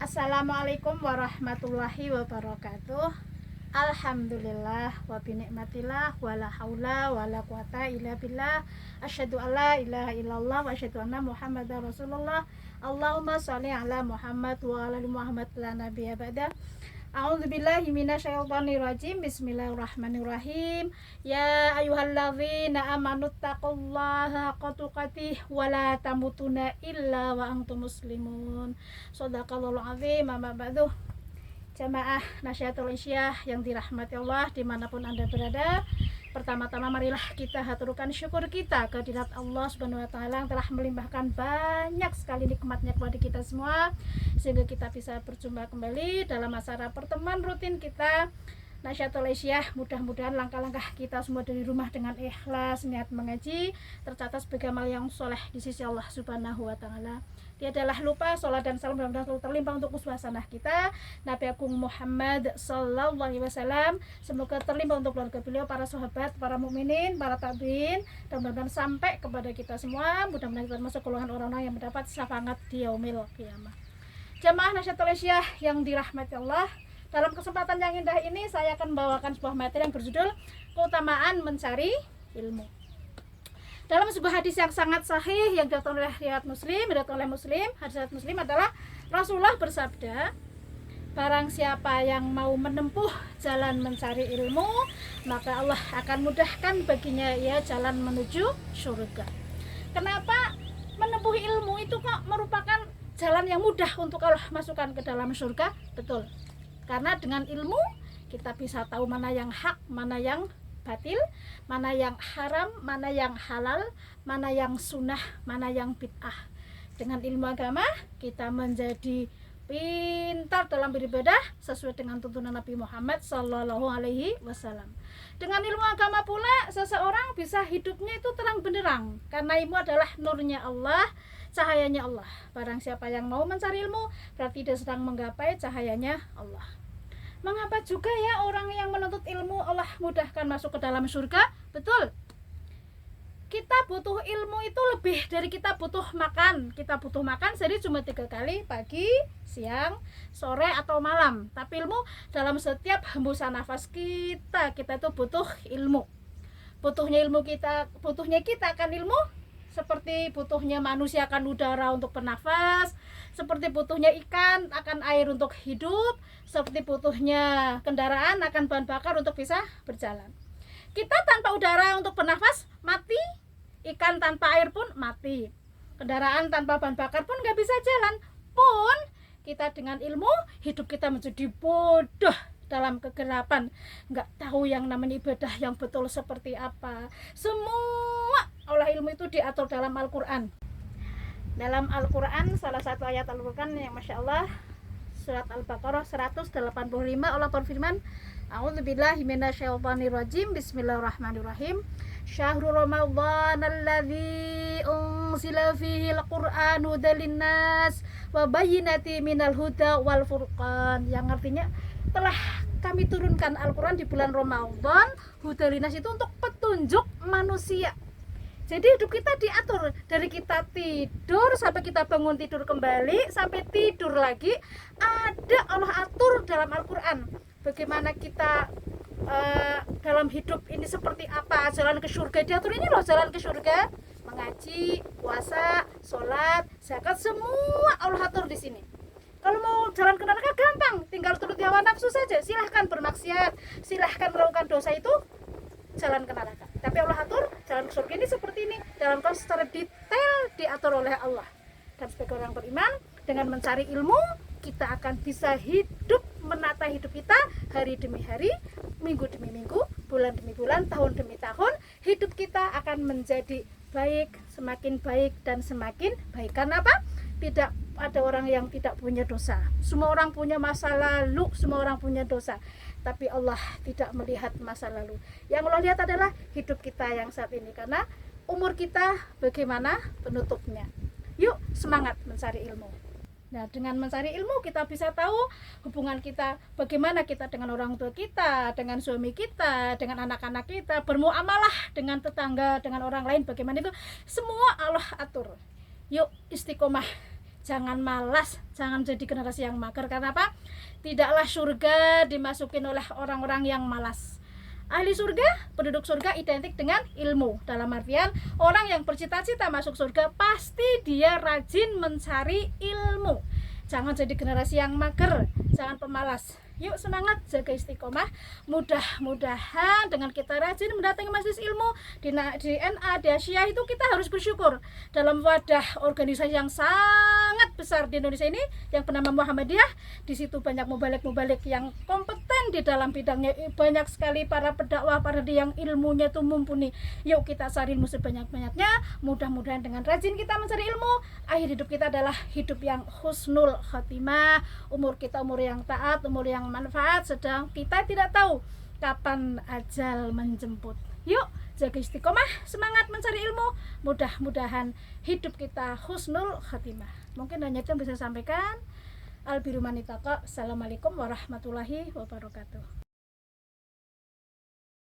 Assalamualaikum warahmatullahi wabarakatuh. Alhamdulillah wa binikmatillah wala haula wala quwata illa billah. Asyhadu alla ilaha illallah wa asyhadu anna Muhammadar Rasulullah. Allahumma shalli ala Muhammad wa ala ali Muhammad la nabiyya ba'da. A'udzubillahi minasyaitonir rajim. Bismillahirrahmanirrahim. Ya ayyuhalladzina amanu taqullaha haqqa tuqatih wa la tamutunna illa wa antum muslimun. Shadaqallahul azim. Amma ba'du. Jamaah Nasyaratul Isyah yang dirahmati Allah dimanapun Anda berada, pertama-tama marilah kita haturkan syukur kita kehadirat Allah Subhanahu wa taala yang telah melimpahkan banyak sekali nikmatnya kepada kita semua sehingga kita bisa berjumpa kembali dalam acara pertemuan rutin kita Nasyaratul Isyah. Mudah-mudahan langkah-langkah kita semua dari rumah dengan ikhlas niat mengaji tercatat sebagai amal yang soleh di sisi Allah Subhanahu wa taala. Tiadalah lupa sholat dan salam mudah-mudahan selalu terlimpah untuk uswah hasanah kita Nabi Agung Muhammad sallallahu alaihi wasallam. Semoga terlimpah untuk keluarga beliau, para sahabat, para mukminin, para tabiin, dan mudah-mudahan sampai kepada kita semua. Mudah-mudahan kita masuk golongan orang-orang yang mendapat syafaat di yaumil qiyamah. Jamaah Nasyaratul Isyah yang dirahmati Allah, dalam kesempatan yang indah ini saya akan membawakan sebuah materi yang berjudul keutamaan mencari ilmu. Dalam sebuah hadis yang sangat sahih yang diriwayatkan oleh hadis Muslim adalah Rasulullah bersabda, barang siapa yang mau menempuh jalan mencari ilmu, maka Allah akan mudahkan baginya ya jalan menuju surga. Kenapa menempuh ilmu itu kok merupakan jalan yang mudah untuk Allah masukkan ke dalam surga? Betul. Karena dengan ilmu kita bisa tahu mana yang hak, mana yang batil, mana yang haram, mana yang halal, mana yang sunnah, mana yang bid'ah. Dengan ilmu agama kita menjadi pintar dalam beribadah sesuai dengan tuntunan Nabi Muhammad sallallahu alaihi wasallam. Dengan ilmu agama pula seseorang bisa hidupnya itu terang benderang karena ilmu adalah nurnya Allah, cahayanya Allah. Barang siapa yang mau mencari ilmu berarti dia sedang menggapai cahayanya Allah. Mengapa juga ya orang yang menuntut ilmu Allah mudahkan masuk ke dalam surga? Betul. Kita butuh ilmu itu lebih dari kita butuh makan. Kita butuh makan sehari cuma 3 kali, pagi, siang, sore atau malam. Tapi ilmu dalam setiap hembusan nafas kita itu butuh ilmu. Butuhnya kita akan ilmu seperti butuhnya manusia akan udara untuk bernafas, seperti butuhnya ikan akan air untuk hidup, seperti butuhnya kendaraan akan bahan bakar untuk bisa berjalan. Kita tanpa udara untuk bernafas mati, ikan tanpa air pun mati, kendaraan tanpa bahan bakar pun nggak bisa jalan. Pun kita dengan ilmu hidup kita menjadi bodoh dalam kegelapan, nggak tahu yang namanya ibadah yang betul seperti apa. Semua oleh ilmu itu diatur dalam Al-Quran. Dalam Al-Quran salah satu ayat Al-Quran yang Masya Allah, surat Al-Baqarah 185, Allah berfirman, A'udzubillahi minasyaitonirrajim. Bismillahirrahmanirrahim. Syahrul Ramadhan alladzi unzila fihi al-Qur'an hudan linnas wa bayyinatin minal huda wal furqan. Yang artinya telah kami turunkan Al-Quran di bulan Ramadan, hudan linnas itu untuk petunjuk manusia. Jadi hidup kita diatur dari kita tidur sampai kita bangun tidur kembali sampai tidur lagi, ada Allah atur dalam Al-Quran. Bagaimana kita dalam hidup ini seperti apa, jalan ke surga diatur. Ini loh jalan ke surga, mengaji, puasa, sholat, zakat, semua Allah atur di sini. Kalau mau jalan ke neraka gampang, tinggal turuti hawa nafsu saja. Silahkan bermaksiat, silahkan melakukan dosa, itu jalan ke neraka. Tapi Allah atur jalan ke surga ini seperti ini, dalam proses secara detail diatur oleh Allah. Dan sebagai orang beriman, dengan mencari ilmu kita akan bisa hidup, menata hidup kita hari demi hari, minggu demi minggu, bulan demi bulan, tahun demi tahun. Hidup kita akan menjadi baik, semakin baik dan semakin baik. Karena apa? Tidak ada orang yang tidak punya dosa. Semua orang punya masa lalu, semua orang punya dosa. Tapi Allah tidak melihat masa lalu. Yang Allah lihat adalah hidup kita yang saat ini. Karena umur kita bagaimana penutupnya. Yuk semangat mencari ilmu. Nah, dengan mencari ilmu kita bisa tahu hubungan kita, bagaimana kita dengan orang tua kita, dengan suami kita, dengan anak-anak kita, bermuamalah dengan tetangga, dengan orang lain, bagaimana itu semua Allah atur. Yuk istiqomah jangan malas, jangan jadi generasi yang mager. Karena apa? Tidaklah surga dimasukin oleh orang-orang yang malas. Ahli surga, penduduk surga identik dengan ilmu. Dalam artian orang yang bercita-cita masuk surga pasti dia rajin mencari ilmu. Jangan jadi generasi yang mager, jangan pemalas. Yuk semangat, jaga istiqomah. Mudah-mudahan dengan kita rajin mendatangi majelis ilmu di NA, di Asia itu kita harus bersyukur. Dalam wadah organisasi yang sangat besar di Indonesia ini yang bernama Muhammadiyah, di situ banyak mubalik-mubalik yang kompeten di dalam bidangnya, banyak sekali para pendakwah, para yang ilmunya itu mumpuni. Yuk kita cari ilmu sebanyak-banyaknya. Mudah-mudahan dengan rajin kita mencari ilmu, akhir hidup kita adalah hidup yang husnul khotimah, umur kita umur yang taat, umur yang manfaat, sedang kita tidak tahu kapan ajal menjemput. Yuk jaga istiqomah, semangat mencari ilmu, mudah-mudahan hidup kita husnul khatimah. Mungkin hanya itu yang bisa saya sampaikan. Albirumanitaka. Assalamualaikum warahmatullahi wabarakatuh.